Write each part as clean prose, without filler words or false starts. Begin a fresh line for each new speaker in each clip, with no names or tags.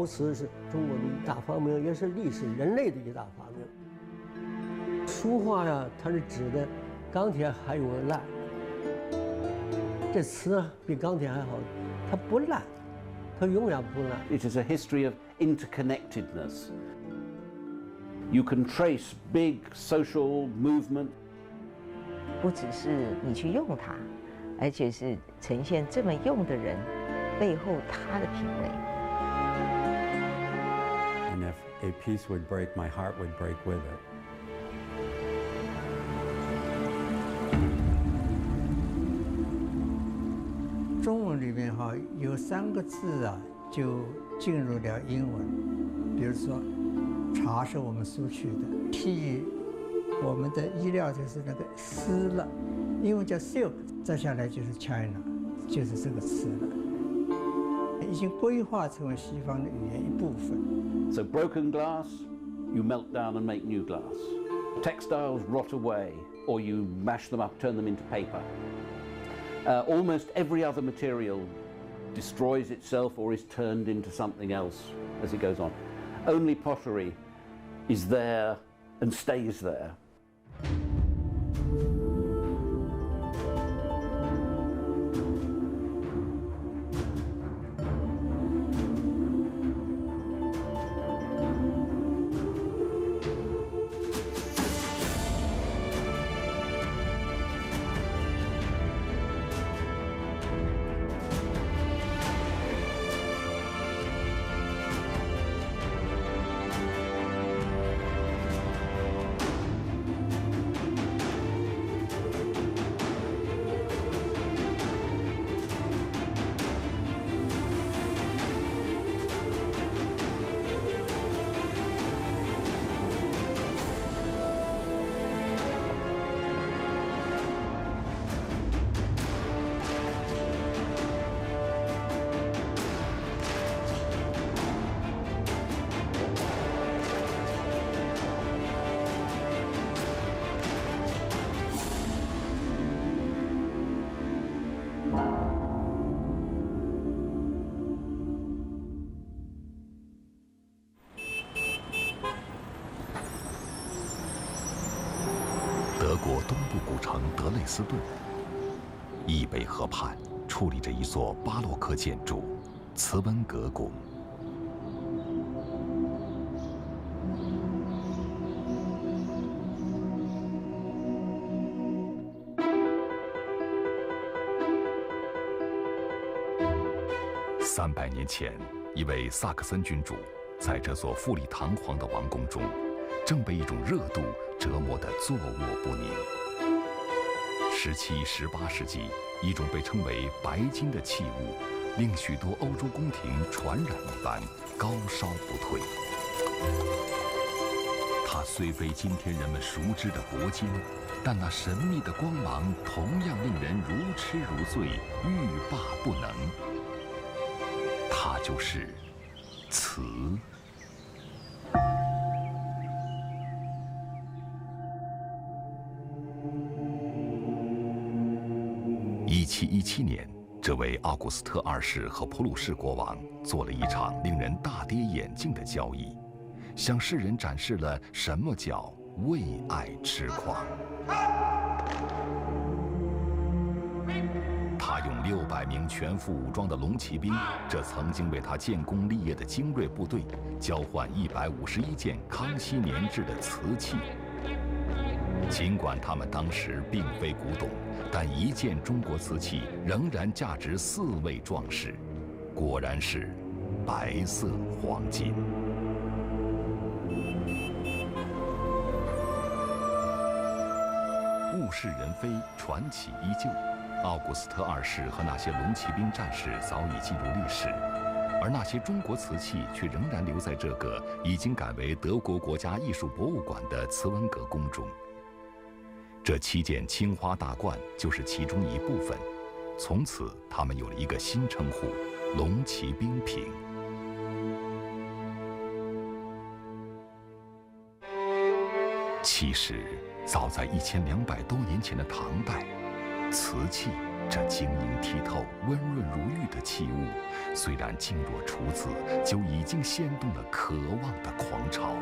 陶瓷是中国的一大发明，也是历史人类的一大发明。书画呀，它是指的钢铁还有烂，这瓷比钢铁还好，它不烂，它永远不烂。
It is a history of interconnectedness. You can trace big social movement.
不只是你去用它，而且是呈现这么用的人背后他的品味。
And if a piece would break, my heart would break with it.
中文里面哈有3个字啊，就进入了英文。比如说，茶是我们苏区的，替我们的衣料就是那个丝了，英文叫 silk， 再下来就是 China， 就是这个词了，已经规划成为西方的语言一部分。
So broken glass, you melt down and make new glass. Textiles rot away, or you mash them up, turn them into paper. Almost every other material destroys itself or is turned into something else as it goes on. Only pottery is there and stays there.
德国东部古城德累斯顿，易北河畔矗立着一座巴洛克建筑——茨温格宫。300年前，一位萨克森君主在这座富丽堂皇的王宫中，正被一种热度折磨得坐卧不宁。17、18世纪，一种被称为白金的器物，令许多欧洲宫廷传染一般，高烧不退。它虽非今天人们熟知的铂金，但那神秘的光芒同样令人如痴如醉，欲罢不能。它就是瓷。1717年，这位奥古斯特2世和普鲁士国王做了一场令人大跌眼镜的交易，向世人展示了什么叫为爱痴狂。他用600名全副武装的龙骑兵，这曾经为他建功立业的精锐部队，交换151件康熙年制的瓷器。尽管他们当时并非古董，但一件中国瓷器仍然价值4位壮士，果然是白色黄金。物是人非，传奇依旧。奥古斯特2世和那些龙骑兵战士早已进入历史，而那些中国瓷器却仍然留在这个已经改为德国国家艺术博物馆的茨温格宫中。这7件青花大罐就是其中一部分，从此他们有了一个新称呼——龙骑兵瓶。其实，早在1200多年前的唐代，瓷器这晶莹剔透、温润如玉的器物，虽然静若处子，就已经掀动了渴望的狂潮。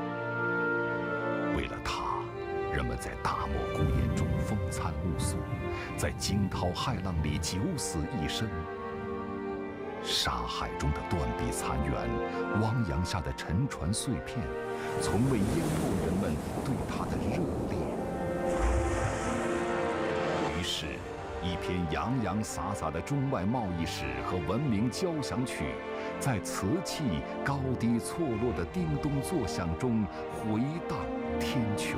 为了它，人们在大漠孤烟中风餐露宿，在惊涛骇浪里九死一生。沙海中的断壁残垣，汪洋下的沉船碎片，从未淹没人们对它的热烈。于是，一篇洋洋洒洒的中外贸易史和文明交响曲，在瓷器高低错落的叮咚作响中回荡天穹。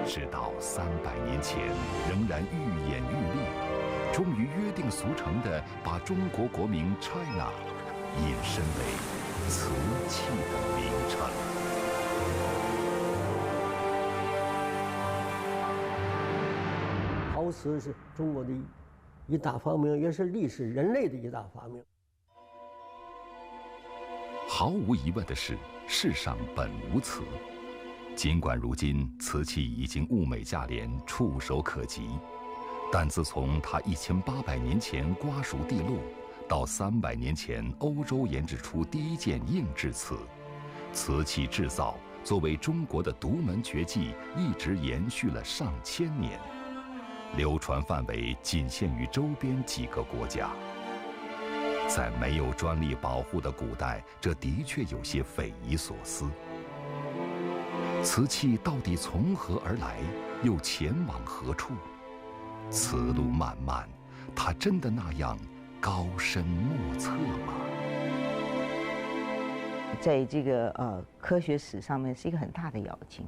直到300年前，仍然愈演愈烈，终于约定俗成地把中国国名 China 引申为瓷器的名称。
陶瓷是中国的一大发明，也是历史人类的一大发明。
毫无疑问的是，世上本无瓷。尽管如今瓷器已经物美价廉、触手可及，但自从它1800年前瓜熟蒂落，到300年前欧洲研制出第一件硬质瓷，瓷器制造作为中国的独门绝技，一直延续了上千年，流传范围仅限于周边几个国家。在没有专利保护的古代，这的确有些匪夷所思。瓷器到底从何而来，又前往何处？此路漫漫，它真的那样高深莫测吗？
在这个科学史上面是一个很大的妖精，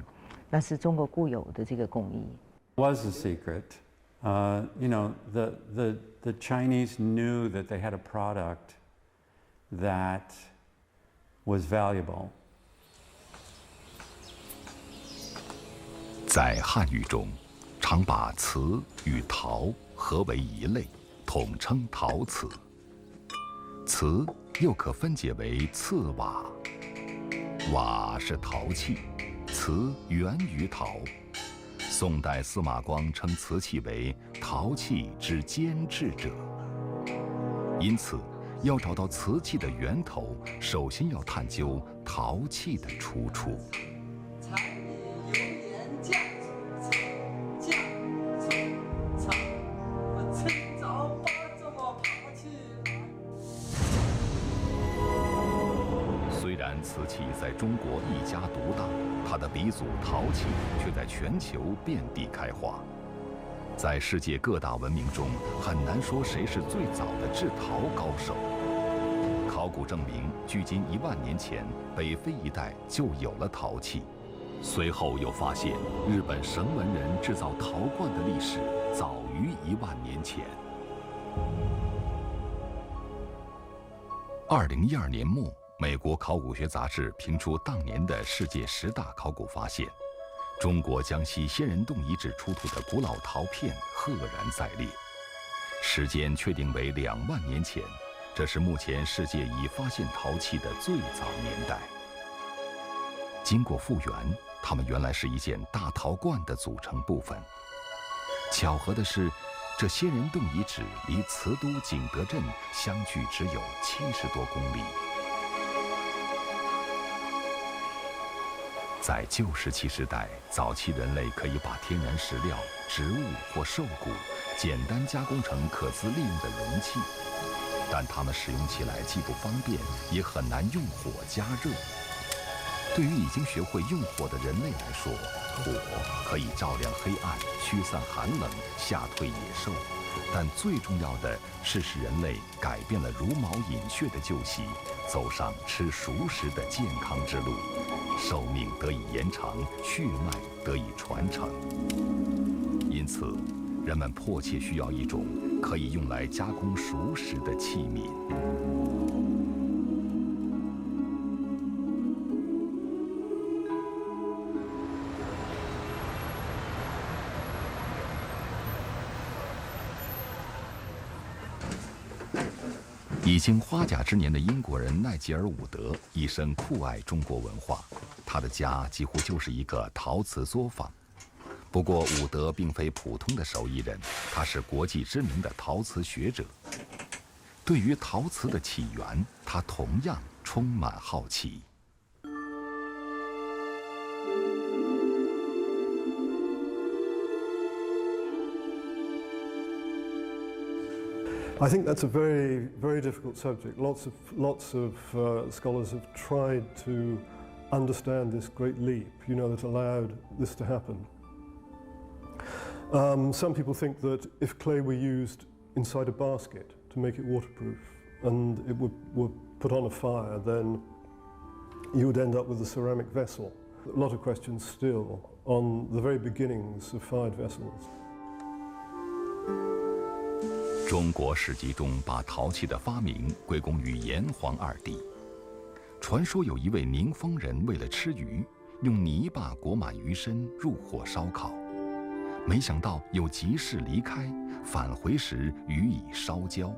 那是中国固有的这个工艺。
Was a secret. You know, the Chinese knew that they had a product that was valuable.
在汉语中，常把瓷与陶合为一类，统称陶瓷。瓷又可分解为瓷瓦，瓦是陶器，瓷源于陶。宋代司马光称瓷器为陶器之监制者。因此，要找到瓷器的源头，首先要探究陶器的出处。虽然瓷器在中国一家独大，它的鼻祖陶器却在全球遍地开花。在世界各大文明中，很难说谁是最早的制陶高手。考古证明，距今1万年前，北非一带就有了陶器。随后又发现，日本绳文人制造陶罐的历史早于1万年前。2012年末，美国考古学杂志评出当年的世界10大考古发现，中国江西仙人洞遗址出土的古老陶片赫然在列，时间确定为2万年前，这是目前世界已发现陶器的最早年代。经过复原，它们原来是一件大陶罐的组成部分。巧合的是，这仙人洞遗址离瓷都景德镇相距只有70多公里。在旧石器时代，早期人类可以把天然石料、植物或兽骨简单加工成可资利用的容器，但它们使用起来既不方便，也很难用火加热。对于已经学会用火的人类来说，火可以照亮黑暗，驱散寒冷，吓退野兽。但最重要的是使人类改变了茹毛饮血的旧习，走上吃熟食的健康之路，寿命得以延长，血脉得以传承。因此，人们迫切需要一种可以用来加工熟食的器皿。已经花甲之年的英国人奈吉尔·伍德一生酷爱中国文化，他的家几乎就是一个陶瓷作坊。不过伍德并非普通的手艺人，他是国际知名的陶瓷学者。对于陶瓷的起源，他同样充满好奇。
I think that's a very, very difficult subject. Lots of scholars have tried to understand this great leap, that allowed this to happen. Some people think that if clay were used inside a basket to make it waterproof and it were put on a fire, then you would end up with a ceramic vessel. A lot of questions still on the very beginnings of fired vessels.
中国史籍中把陶器的发明归功于炎黄2帝。传说有一位宁丰人为了吃鱼，用泥巴裹满鱼身入火烧烤，没想到有急事离开，返回时鱼已烧焦，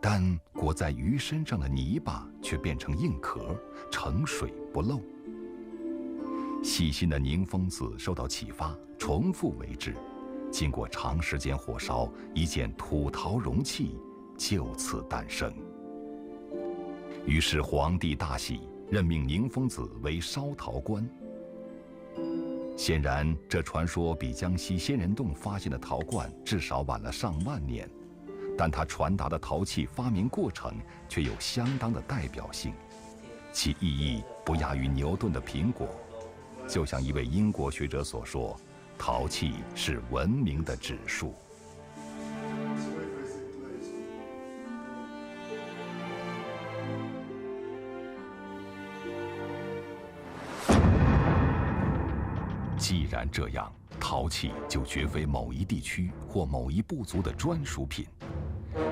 但裹在鱼身上的泥巴却变成硬壳，盛水不漏。细心的宁疯子受到启发，重复为之。经过长时间火烧，一件土陶容器就此诞生。于是皇帝大喜，任命宁疯子为烧陶官。显然，这传说比江西仙人洞发现的陶罐至少晚了上万年，但它传达的陶器发明过程却有相当的代表性，其意义不亚于牛顿的苹果。就像一位英国学者所说，陶器是文明的指数。既然这样，陶器就绝非某一地区或某一部族的专属品。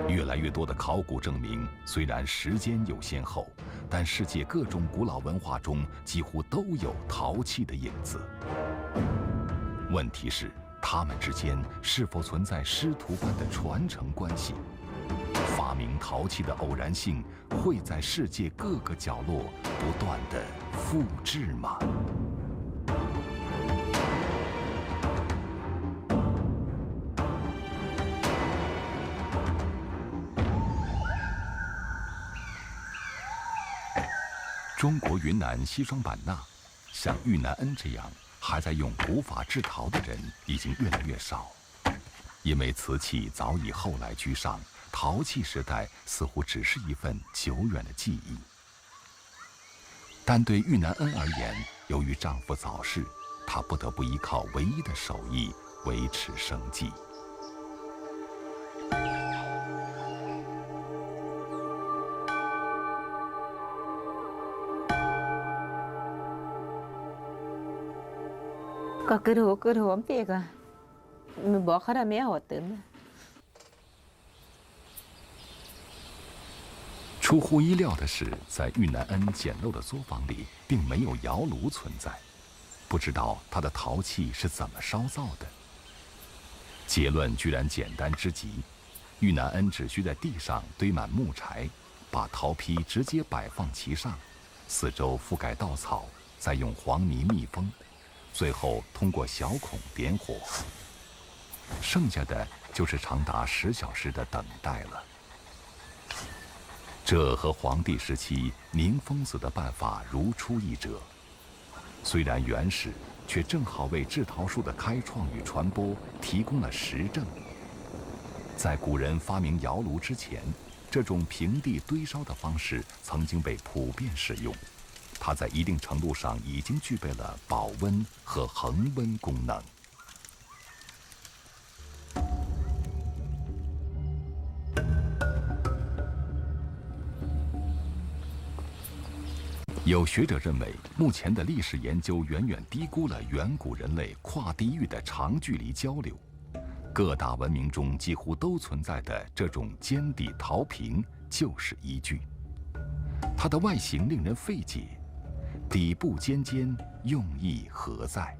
越来越多的考古证明，虽然时间有先后，但世界各种古老文化中几乎都有陶器的影子。问题是，它们之间是否存在师徒般的传承关系？发明陶器的偶然性会在世界各个角落不断的复制吗？中国云南西双版纳，像玉南恩这样还在用古法制陶的人已经越来越少，因为瓷器早已后来居上，陶器时代似乎只是一份久远的记忆。但对玉南恩而言，由于丈夫早逝，她不得不依靠唯一的手艺维持生计。
ก็กระดูกผมเปียกอ่ะมันบอกเขาได้ไม่เอาตื่น
出乎意料的是，在玉南恩简陋的作坊里，并没有窑炉存在，不知道他的陶器是怎么烧造的。结论居然简单之极，玉南恩只需在地上堆满木柴，把陶坯直接摆放其上，四周覆盖稻草，再用黄泥密封。最后通过小孔点火，剩下的就是长达10小时的等待了。这和黄帝时期宁疯子的办法如出一辙，虽然原始，却正好为制陶术的开创与传播提供了实证。在古人发明窑炉之前，这种平地堆烧的方式曾经被普遍使用。它在一定程度上已经具备了保温和恒温功能。有学者认为，目前的历史研究远远低估了远古人类跨地域的长距离交流。各大文明中几乎都存在的这种尖底陶瓶就是依据。它的外形令人费解。底部尖尖，用意何在？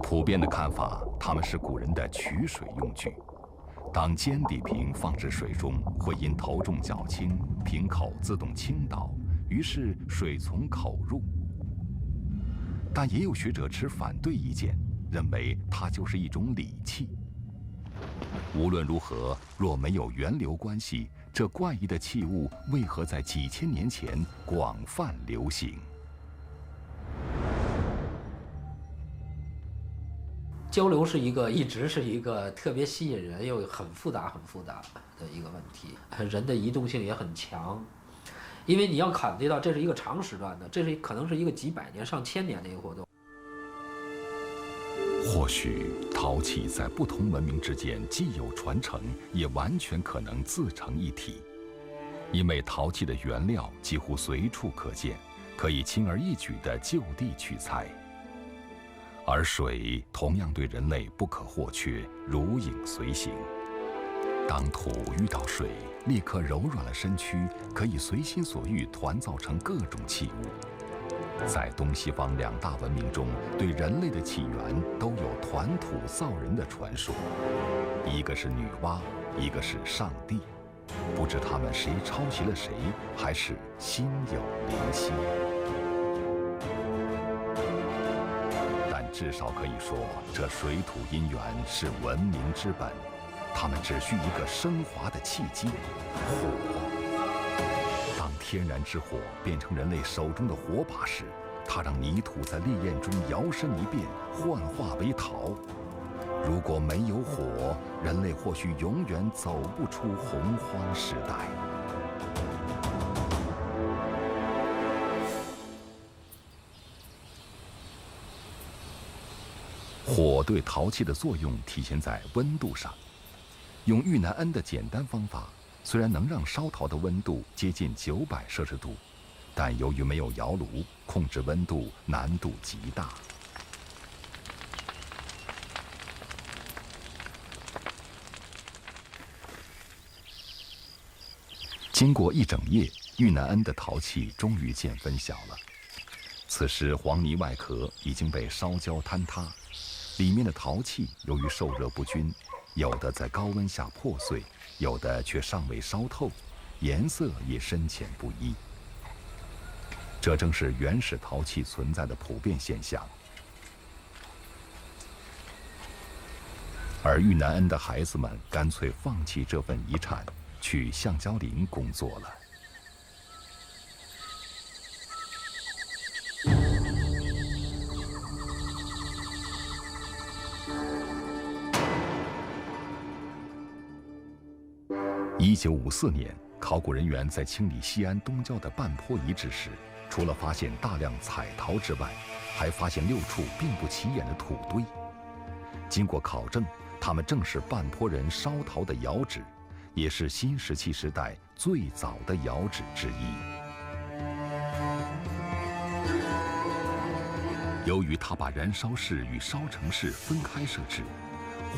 普遍的看法，它们是古人的取水用具。当尖底瓶放置水中，会因头重脚轻，瓶口自动倾倒，于是水从口入。但也有学者持反对意见，认为它就是一种礼器。无论如何，若没有源流关系，这怪异的器物为何在几千年前广泛流行？
交流一直是一个特别吸引人又很复杂的一个问题，人的移动性也很强，因为你要考虑到这是一个长时段的，这是可能是一个几百年、上千年的一个活动。
或许陶器在不同文明之间既有传承，也完全可能自成一体，因为陶器的原料几乎随处可见，可以轻而易举地就地取材。而水同样对人类不可或缺，如影随形。当土遇到水，立刻柔软了身躯，可以随心所欲团造成各种器物。在东西方两大文明中，对人类的起源都有团土造人的传说，一个是女娲，一个是上帝，不知他们谁抄袭了谁，还是心有灵犀。至少可以说，这水土因缘是文明之本，它们只需一个升华的契机——火。当天然之火变成人类手中的火把时，它让泥土在烈焰中摇身一变，幻化为陶。如果没有火，人类或许永远走不出洪荒时代。火对陶器的作用体现在温度上。用遇难恩的简单方法，虽然能让烧陶的温度接近900摄氏度，但由于没有窑炉，控制温度难度极大。经过一整夜，遇难恩的陶器终于见分晓了。此时黄泥外壳已经被烧焦坍塌，里面的陶器由于受热不均，有的在高温下破碎，有的却尚未烧透，颜色也深浅不一。这正是原始陶器存在的普遍现象。而遇难恩的孩子们干脆放弃这份遗产，去橡胶林工作了。1954年，考古人员在清理西安东郊的半坡遗址时，除了发现大量彩陶之外，还发现6处并不起眼的土堆。经过考证，它们正是半坡人烧陶的窑址，也是新石器时代最早的窑址之一。由于它把燃烧室与烧成室分开设置，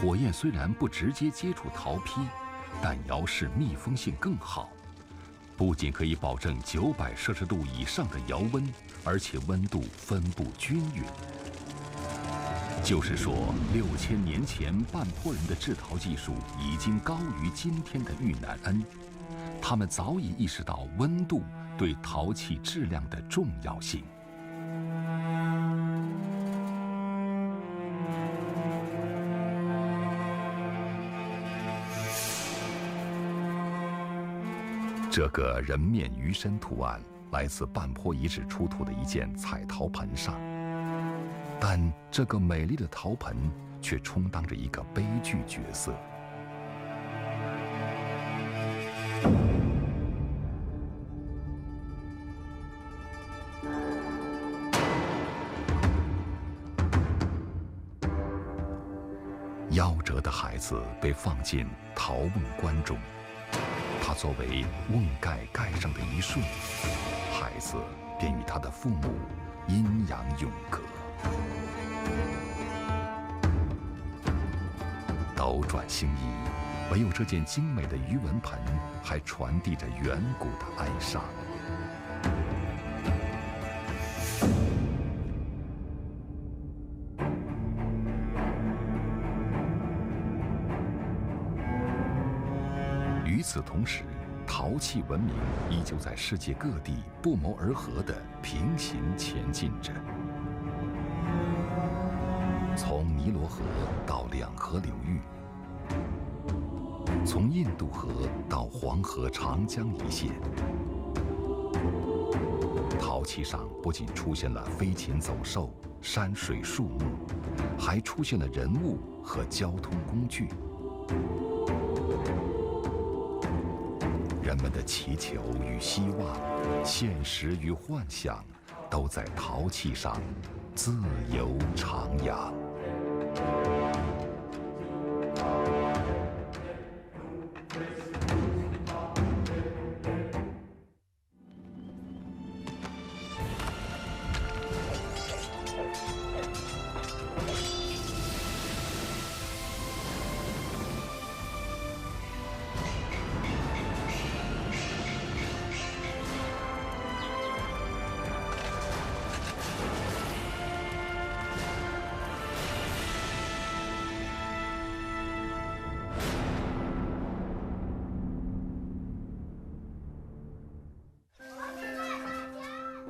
火焰虽然不直接接触陶坯，但窑室密封性更好，不仅可以保证900摄氏度以上的窑温，而且温度分布均匀。就是说，6000年前半坡人的制陶技术已经高于今天的遇难恩，他们早已意识到温度对陶器质量的重要性。这个人面鱼身图案来自半坡遗址出土的一件彩陶盆上，但这个美丽的陶盆却充当着一个悲剧角色。夭折的孩子被放进陶瓮棺中，他作为瓮盖盖上的一瞬，孩子便与他的父母阴阳永隔。斗转星移，唯有这件精美的鱼纹盆还传递着远古的哀伤。此同时，陶器文明依旧在世界各地不谋而合地平行前进着。从尼罗河到两河流域，从印度河到黄河、长江一线，陶器上不仅出现了飞禽走兽、山水树木，还出现了人物和交通工具。人们的祈求与希望，现实与幻想，都在陶器上自由徜徉。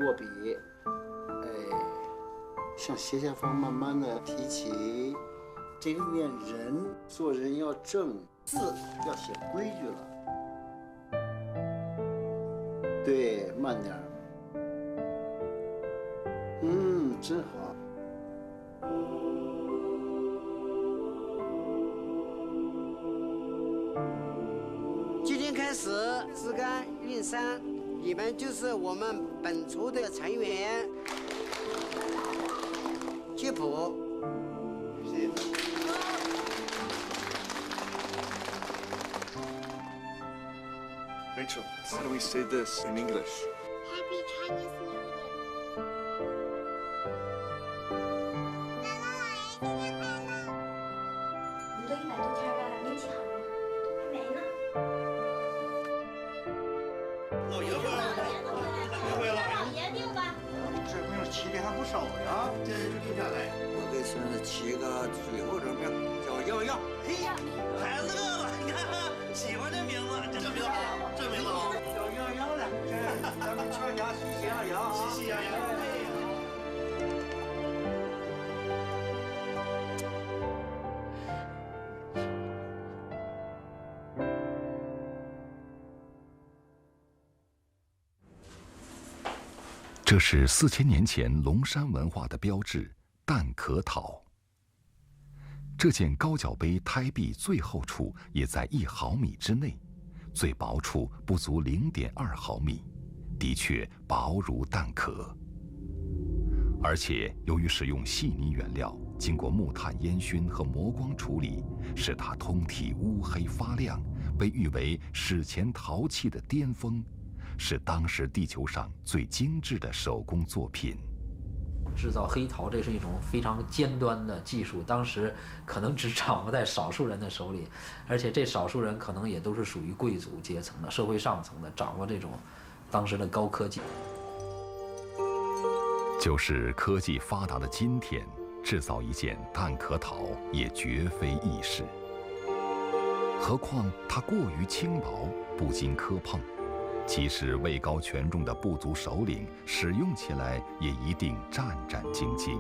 握笔，向斜下方慢慢的提起。这里面人做人要正，字要写规矩了。对，慢点儿。真好。
今天开始，枝干运山。你们就是我们本族的成员，接谱。谢谢。
Rachel, how do we say this in English?
Happy Chinese New Year.
你都100多天了，运气好吗？还没呢。
老爷回来了，
老爷定吧。
这命起的还不少呀，这就定下来。我给孙子起个最后这名叫耀耀。嘿呀，孩子乐了，你看喜欢这名字，这名好，这名字好。叫耀耀了，咱们全家喜气洋洋啊！喜气洋洋。
这是4000年前龙山文化的标志——蛋壳陶。这件高脚杯胎壁最厚处也在1毫米之内，最薄处不足0.2毫米，的确薄如蛋壳。而且由于使用细泥原料，经过木炭烟熏和磨光处理，使它通体乌黑发亮，被誉为史前陶器的巅峰。是当时地球上最精致的手工作品。
制造黑陶，这是一种非常尖端的技术，当时可能只掌握在少数人的手里，而且这少数人可能也都是属于贵族阶层的、社会上层的，掌握这种当时的高科技。
就是科技发达的今天，制造一件蛋壳陶也绝非易事。何况它过于轻薄，不经磕碰。即使位高权重的部族首领使用起来也一定战战兢兢。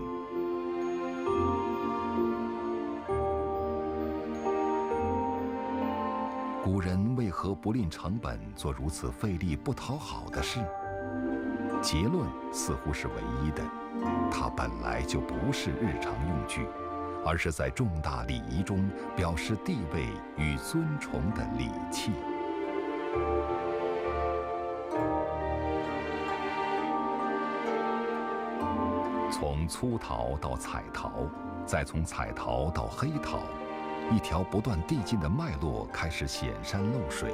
古人为何不吝成本做如此费力不讨好的事？结论似乎是唯一的，它本来就不是日常用具，而是在重大礼仪中表示地位与尊崇的礼器。从粗陶到彩陶，再从彩陶到黑陶，一条不断递进的脉络开始显山露水。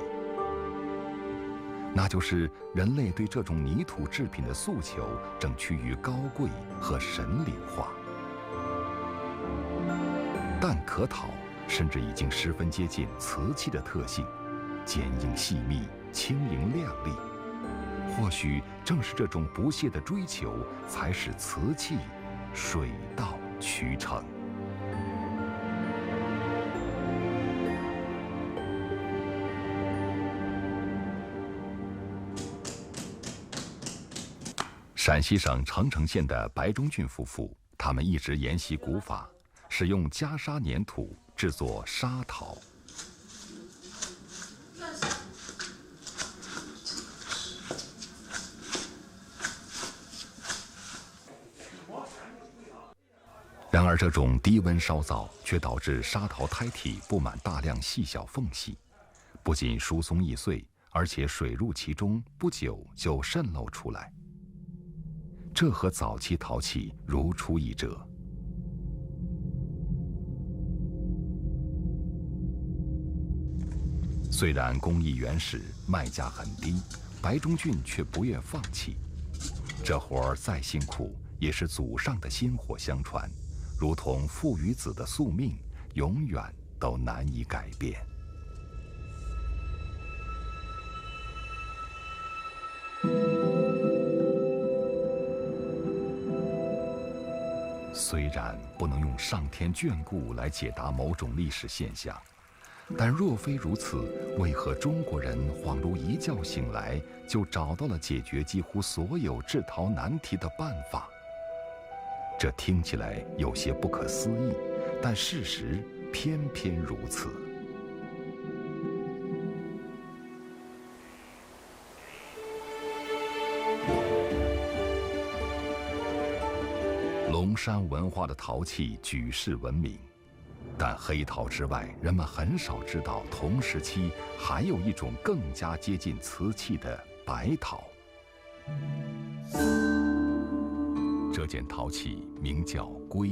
那就是人类对这种泥土制品的诉求正趋于高贵和神灵化。蛋壳陶甚至已经十分接近瓷器的特性，坚硬细密，轻盈亮丽。或许正是这种不懈的追求，才使瓷器水到渠成。陕西省澄城县的白中俊夫妇，他们一直沿袭古法，使用加沙粘土制作沙陶。然而，这种低温烧造却导致沙陶胎体布满大量细小缝隙，不仅疏松易碎，而且水入其中不久就渗漏出来。这和早期陶器如出一辙。虽然工艺原始，卖价很低，白中俊却不愿放弃。这活儿再辛苦，也是祖上的薪火相传，如同父与子的宿命，永远都难以改变。虽然不能用上天眷顾来解答某种历史现象，但若非如此，为何中国人恍如一觉醒来就找到了解决几乎所有制陶难题的办法？这听起来有些不可思议，但事实偏偏如此。龙山文化的陶器举世闻名，但黑陶之外，人们很少知道同时期还有一种更加接近瓷器的白陶。这件陶器名叫龟。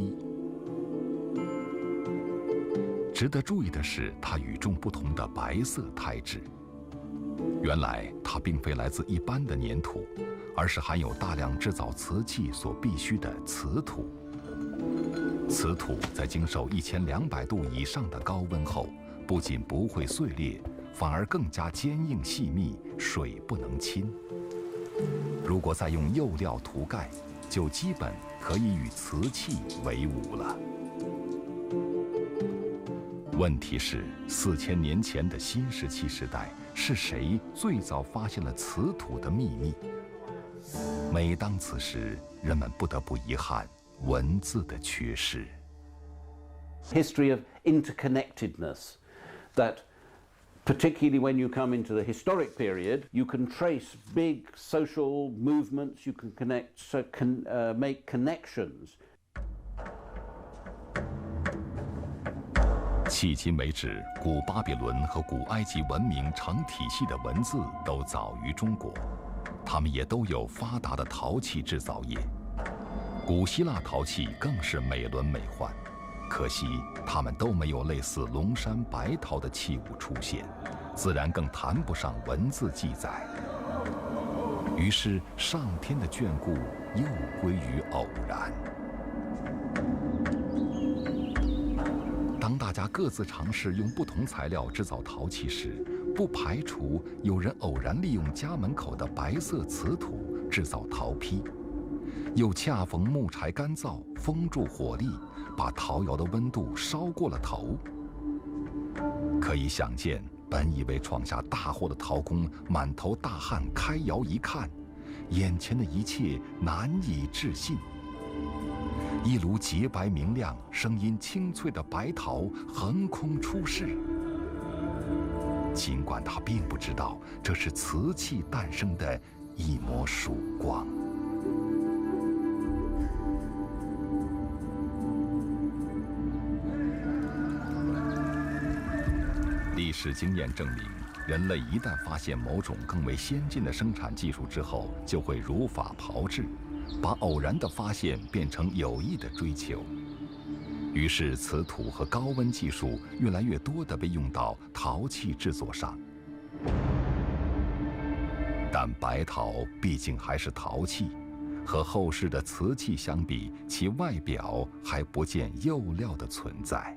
值得注意的是，它与众不同的白色胎质。原来它并非来自一般的粘土，而是含有大量制造瓷器所必需的瓷土。瓷土在经受1200度以上的高温后，不仅不会碎裂，反而更加坚硬细密，水不能侵。如果再用釉料涂盖，就基本可以与瓷器为伍了。问题是，4000年前的新石器时代，是谁最早发现了瓷土的秘密？每当此时，人们不得不遗憾文字的缺失。
History of interconnectedness, that particularly when you come into the historic period, you can trace big social movements, you can make connections.
迄今为止，古巴比伦和古埃及文明成体系的文字都早于中国，他们也都有发达的陶器制造业。古希腊陶器更是美轮美奂，可惜他们都没有类似龙山白陶的器物出现，自然更谈不上文字记载。于是上天的眷顾又归于偶然。当大家各自尝试用不同材料制造陶器时，不排除有人偶然利用家门口的白色瓷土制造陶坯，又恰逢木柴干燥，封住火力，把陶窑的温度烧过了头。可以想见，本以为闯下大祸的陶工满头大汗，开窑一看，眼前的一切难以置信。一炉洁白明亮、声音清脆的白陶横空出世。尽管他并不知道这是瓷器诞生的一抹曙光。历史经验证明，人类一旦发现某种更为先进的生产技术之后，就会如法炮制，把偶然的发现变成有意的追求。于是，瓷土和高温技术越来越多地被用到陶器制作上。但白陶毕竟还是陶器，和后世的瓷器相比，其外表还不见釉料的存在。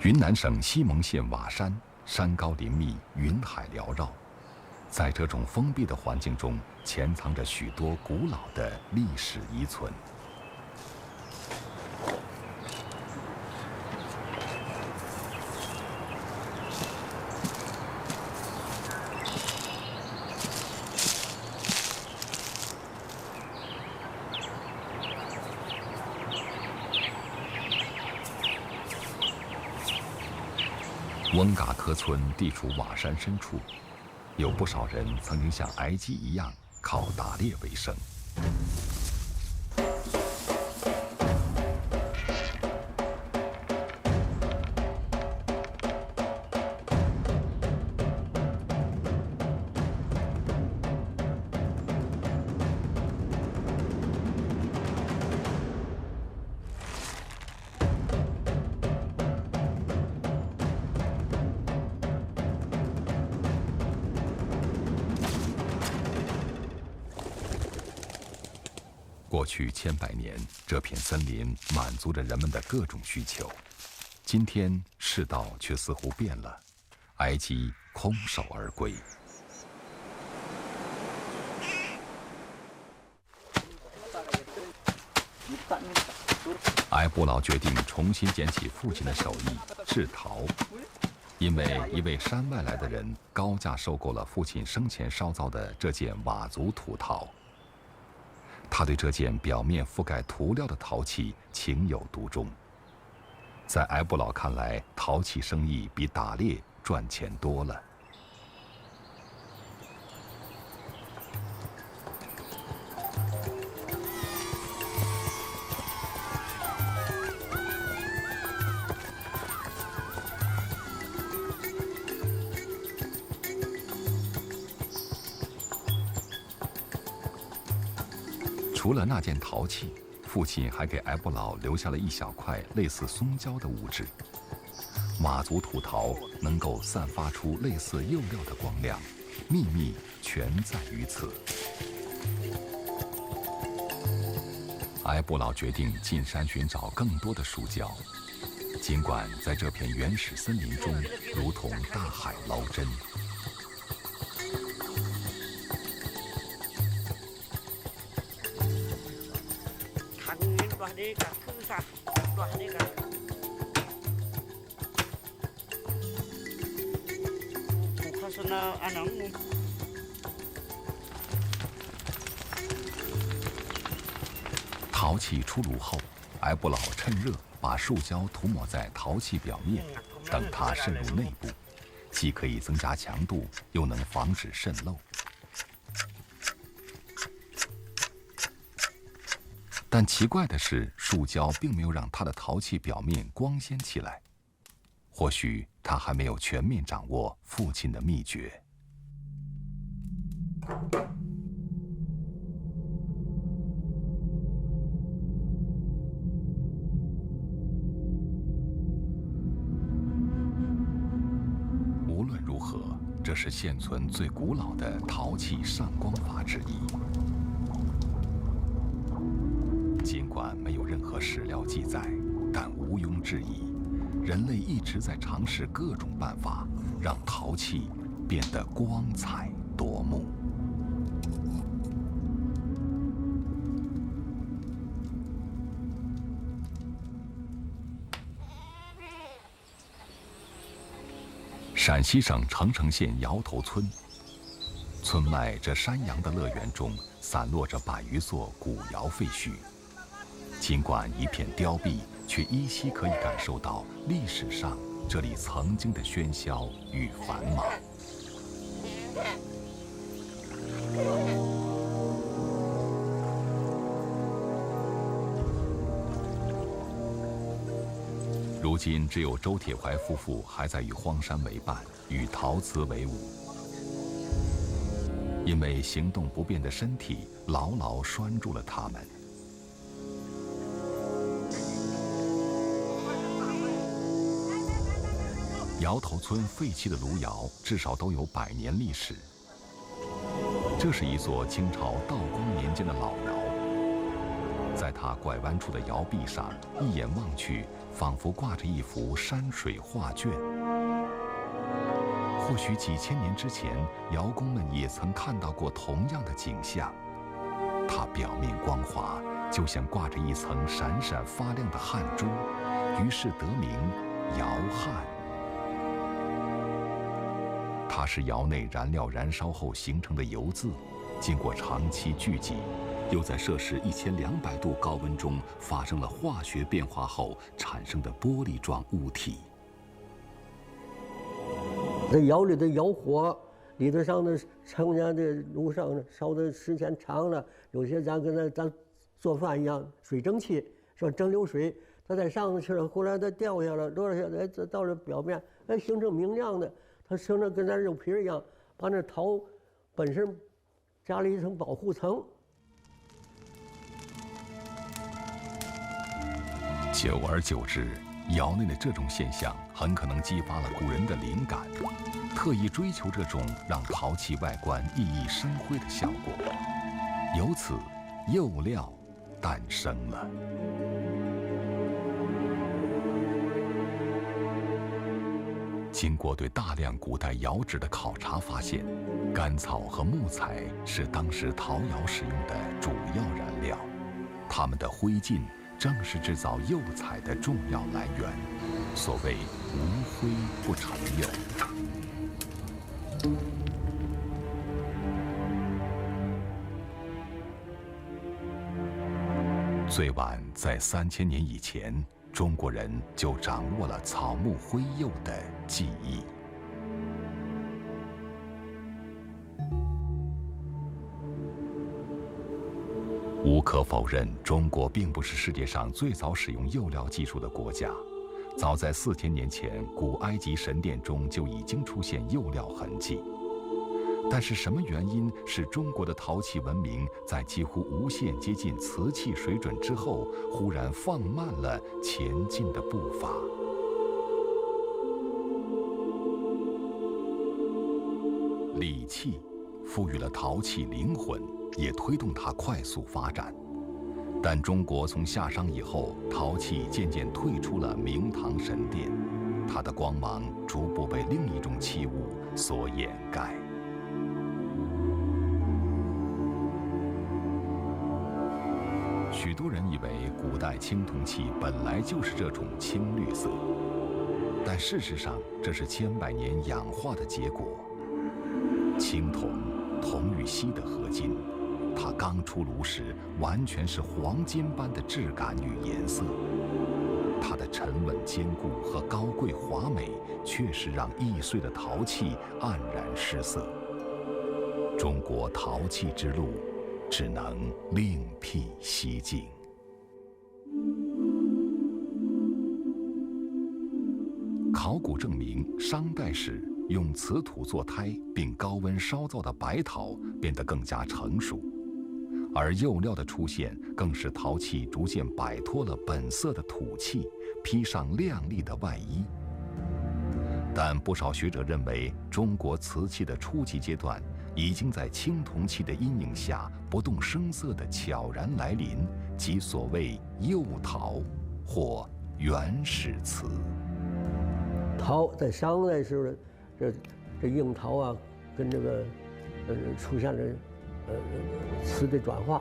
云南省西蒙县瓦山，山高林密，云海缭绕，在这种封闭的环境中，潜藏着许多古老的历史遗存。翁嘎科村地处瓦山深处，有不少人曾经像埃及一样靠打猎为生。过去千百年，这片森林满足着人们的各种需求。今天世道却似乎变了，埃及空手而归。埃布劳决定重新捡起父亲的手艺制陶，因为一位山外来的人高价收购了父亲生前烧造的这件佤族土陶。他对这件表面覆盖涂料的陶器情有独钟。在埃布劳看来，陶器生意比打猎赚钱多了。除了那件陶器，父亲还给埃布劳留下了一小块类似松胶的物质。佤族土陶能够散发出类似釉料的光亮，秘密全在于此。埃布劳决定进山寻找更多的树胶，尽管在这片原始森林中如同大海捞针。陶器出炉后，埃布劳趁热把树胶涂抹在陶器表面，等它渗入内部，既可以增加强度，又能防止渗漏。但奇怪的是，树胶并没有让它的陶器表面光鲜起来。或许他还没有全面掌握父亲的秘诀。无论如何，这是现存最古老的陶器上光法之一。尽管没有任何史料记载，但毋庸置疑，人类一直在尝试各种办法，让陶器变得光彩夺目。陕西省澄城县窑头村，村外这山羊的乐园中散落着100余座古窑废墟。尽管一片凋敝，却依稀可以感受到历史上这里曾经的喧嚣与繁忙。如今只有周铁怀夫妇还在与荒山为伴，与陶瓷为伍。因为行动不便的身体牢牢拴住了他们。窑头村废弃的炉窑至少都有100年历史。这是一座清朝道光年间的老窑，在它拐弯处的窑壁上，一眼望去，仿佛挂着一幅山水画卷。或许几千年之前，窑工们也曾看到过同样的景象。它表面光滑，就像挂着一层闪闪发亮的汗珠，于是得名窑汗。它是窑内燃料燃烧后形成的油渍，经过长期聚集，又在摄氏1200度高温中发生了化学变化后产生的玻璃状物体。
这窑里的窑火，里头上的成年的炉上烧的时间长了，有些咱跟咱做饭一样，水蒸气说蒸馏水，它在上头去了，后来它掉下来，落下来，这到了表面，形成明亮的，它形成跟咱肉皮一样，把那陶本身加了一层保护层。
久而久之，窑内的这种现象很可能激发了古人的灵感，特意追求这种让陶器外观熠熠生辉的效果，由此釉料诞生了。经过对大量古代窑址的考察发现，干草和木材是当时陶窑使用的主要燃料，它们的灰烬正是制造釉彩的重要来源。所谓无灰不成釉。最晚在3000年以前，中国人就掌握了草木灰釉的技艺。无可否认，中国并不是世界上最早使用釉料技术的国家。早在4000年前，古埃及神殿中就已经出现釉料痕迹。但是什么原因使中国的陶器文明在几乎无限接近瓷器水准之后，忽然放慢了前进的步伐？礼器赋予了陶器灵魂，也推动它快速发展。但中国从夏商以后，陶器渐渐退出了明堂神殿，它的光芒逐步被另一种器物所掩盖。许多人以为古代青铜器本来就是这种青绿色，但事实上这是千百年氧化的结果。青铜，铜与锡的合金，它刚出炉时完全是黄金般的质感与颜色，它的沉稳坚固和高贵华美，确实让易碎的陶器黯然失色。中国陶器之路，只能另辟蹊径。考古证明，商代时用瓷土做胎并高温烧造的白陶变得更加成熟，而釉料的出现更使陶器逐渐摆脱了本色的土气，披上亮丽的外衣。但不少学者认为，中国瓷器的初级阶段已经在青铜器的阴影下不动声色地悄然来临，即所谓釉陶或原始瓷。
陶在商代时候，这硬陶啊，跟这个出现了瓷的转化。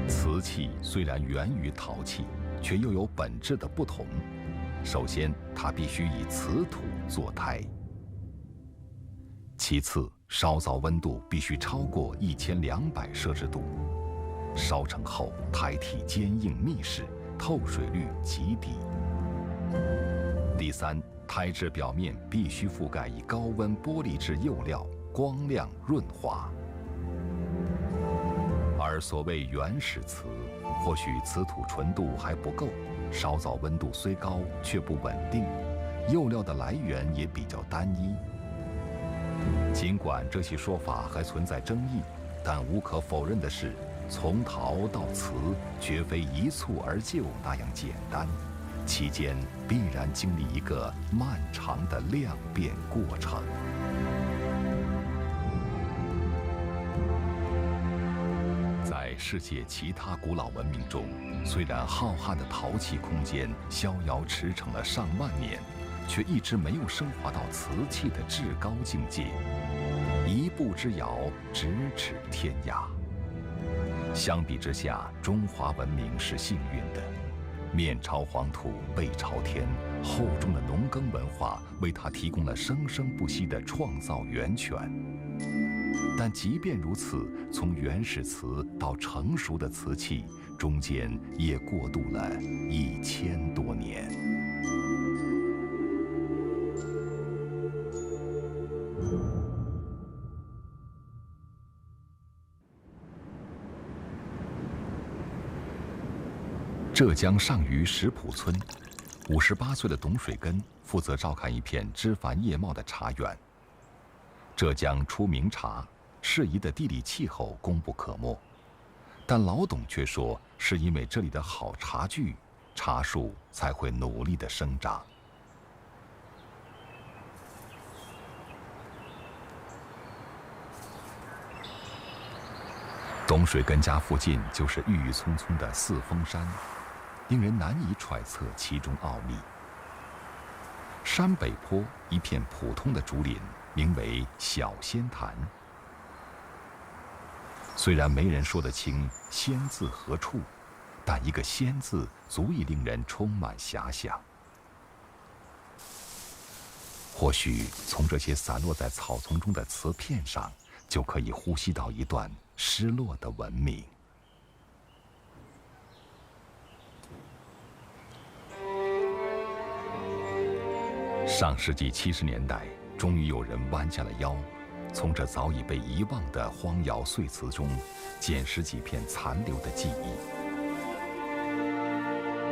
瓷器虽然源于陶器，却又有本质的不同。首先，它必须以瓷土做胎；其次，烧造温度必须超过1200摄氏度，烧成后胎体坚硬密实，透水率极低。第三，胎质表面必须覆盖以高温玻璃质釉料，光亮润滑。而所谓原始瓷，或许瓷土纯度还不够，烧造温度虽高却不稳定，釉料的来源也比较单一。尽管这些说法还存在争议，但无可否认的是，从陶到瓷绝非一蹴而就那样简单，其间必然经历一个漫长的量变过程。在世界其他古老文明中，虽然浩瀚的陶器空间逍遥驰骋了上万年，却一直没有升华到瓷器的至高境界。一步之遥，咫尺天涯。相比之下，中华文明是幸运的，面朝黄土背朝天，厚重的农耕文化为它提供了生生不息的创造源泉。但即便如此，从原始瓷到成熟的瓷器，中间也过渡了1000多年。浙江上虞石浦村，58岁的董水根负责照看一片枝繁叶茂的茶园。浙江出名茶，适宜的地理气候功不可没，但老董却说，是因为这里的好茶具，茶树才会努力地生长。董水根家附近就是郁郁葱葱的四峰山，令人难以揣测其中奥秘。山北坡一片普通的竹林，名为小仙潭。虽然没人说得清仙字何处，但一个仙字足以令人充满遐想。或许从这些散落在草丛中的瓷片上，就可以呼吸到一段失落的文明。上世纪70年代，终于有人弯下了腰，从这早已被遗忘的荒窑碎瓷中捡拾几片残留的记忆。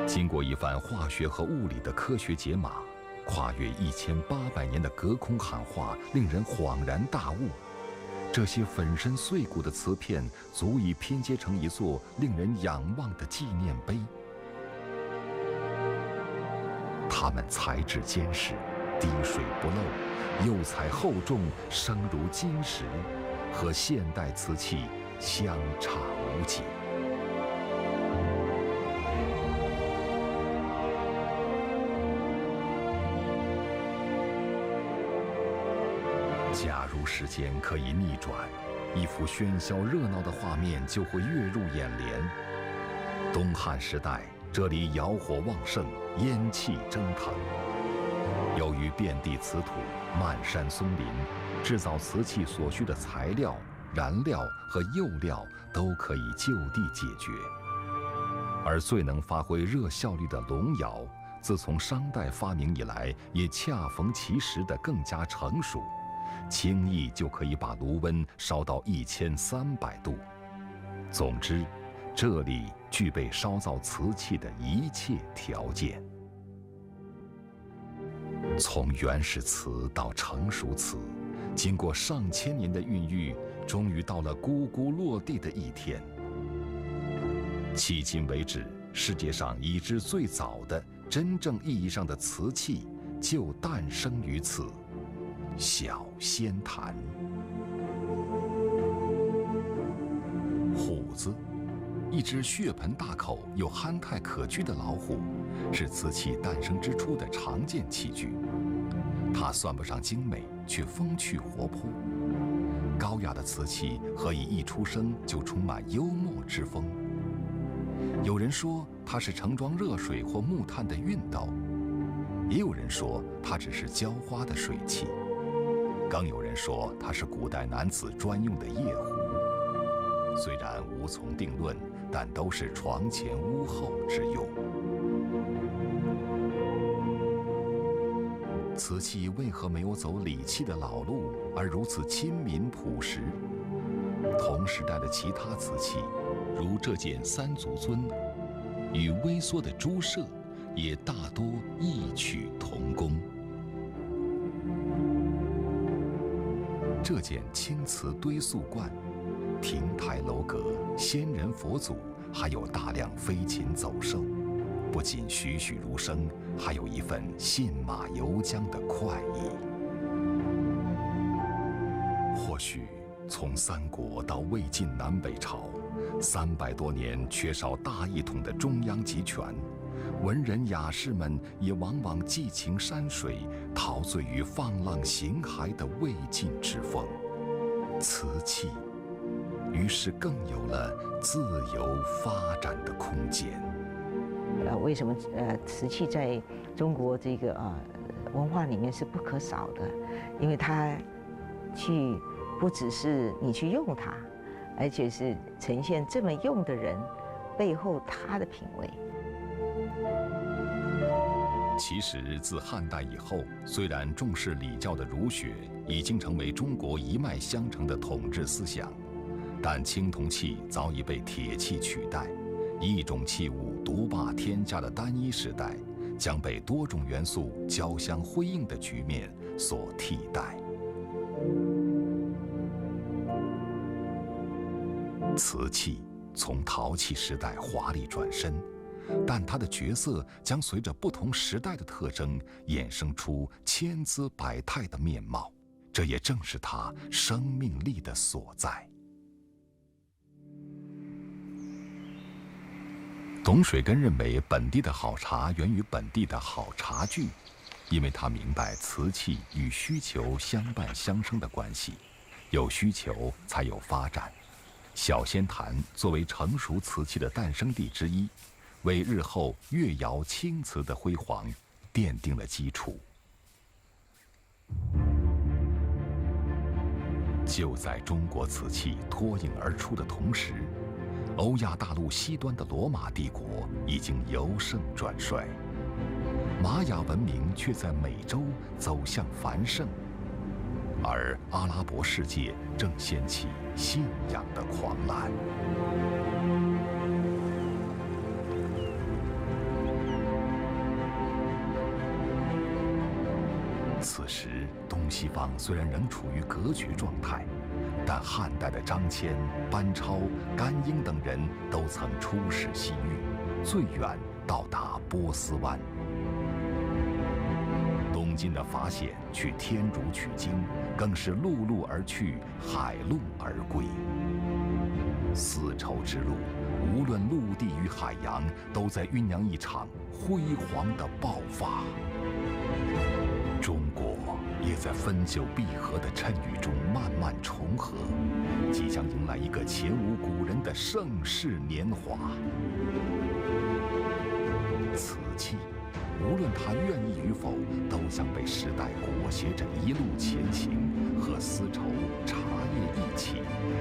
经过一番化学和物理的科学解码，跨越1800年的隔空喊话，令人恍然大悟。这些粉身碎骨的瓷片，足以拼接成一座令人仰望的纪念碑。它们材质坚实，滴水不漏，釉彩厚重，声如金石，和现代瓷器相差无几。假如时间可以逆转，一幅喧嚣热闹的画面就会跃入眼帘。东汉时代，这里窑火旺盛，烟气蒸腾。由于遍地瓷土、漫山松林，制造瓷器所需的材料、燃料和釉料都可以就地解决。而最能发挥热效率的龙窑，自从商代发明以来，也恰逢其时的更加成熟。轻易就可以把炉温烧到1300度。总之，这里具备烧造瓷器的一切条件。从原始瓷到成熟瓷，经过上千年的孕育，终于到了咕咕落地的一天。迄今为止，世界上已知最早的真正意义上的瓷器，就诞生于此。小仙潭。虎子，一只血盆大口又憨态可掬的老虎，是瓷器诞生之初的常见器具。它算不上精美，却风趣活泼。高雅的瓷器何以一出生就充满幽默之风？有人说它是盛装热水或木炭的熨斗，也有人说它只是浇花的水器。更有人说它是古代男子专用的夜壶，虽然无从定论，但都是床前屋后之用。瓷器为何没有走礼器的老路，而如此亲民朴实？同时代的其他瓷器，如这件三足尊，与微缩的猪舍，也大多异曲同工。这件青瓷堆塑罐，亭台楼阁、仙人佛祖，还有大量飞禽走兽，不仅栩栩如生，还有一份信马由缰的快意。或许从三国到魏晋南北朝，300多年缺少大一统的中央集权，文人雅士们也往往寄情山水，陶醉于放浪形骸的魏晋之风。瓷器于是更有了自由发展的空间。
为什么瓷器在中国这个文化里面是不可少的？因为它不只是你去用它，而且是呈现这么用的人背后他的品味。
其实自汉代以后，虽然重视礼教的儒学已经成为中国一脉相承的统治思想，但青铜器早已被铁器取代，一种器物独霸天下的单一时代，将被多种元素交相辉映的局面所替代。瓷器从陶器时代华丽转身，但它的角色将随着不同时代的特征衍生出千姿百态的面貌，这也正是它生命力的所在。董水根认为，本地的好茶源于本地的好茶具，因为他明白瓷器与需求相伴相生的关系，有需求才有发展。小仙坛作为成熟瓷器的诞生地之一，为日后越窑青瓷的辉煌奠定了基础。就在中国瓷器脱颖而出的同时，欧亚大陆西端的罗马帝国已经由盛转衰，玛雅文明却在美洲走向繁盛，而阿拉伯世界正掀起信仰的狂澜。此时，东西方虽然仍处于隔绝状态，但汉代的张骞、班超、甘英等人都曾出使西域，最远到达波斯湾。东晋的法显去天竺取经，更是陆路而去，海路而归。丝绸之路，无论陆地与海洋，都在酝酿一场辉煌的爆发。中国也在分久必合的谶语中慢慢重合，即将迎来一个前无古人的盛世年华。瓷器，无论它愿意与否，都将被时代裹挟着一路前行，和丝绸、茶叶一起，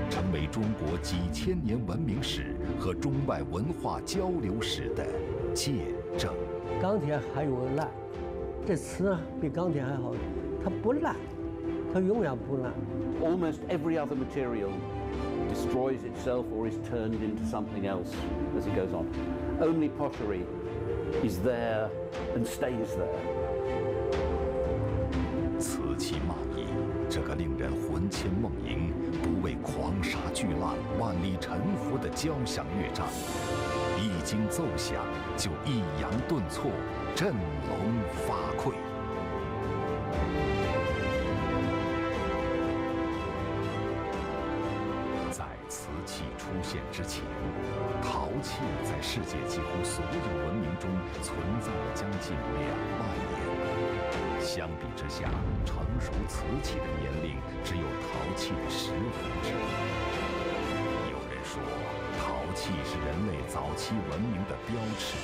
成为中国几千年文明史和中外文化交流史的见证。
钢铁还有烂，这瓷比钢铁还好，它不烂，它永远不烂。
Almost every other material destroys itself or is turned into something else as it goes on. Only pottery is there and stays there.
瓷器贸易，这个令人魂牵梦萦、不畏狂沙巨浪、万里沉浮的交响乐章，一经奏响就抑扬顿挫，振聋发聩。在瓷器出现之前，陶器在世界几乎所有文明中存在了将近2万年。相比之下，成熟瓷器的年龄只有陶器的1/10。有人说，陶器是人类早期文明的标志。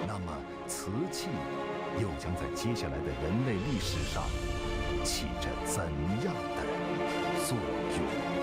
那么，瓷器又将在接下来的人类历史上起着怎样的作用？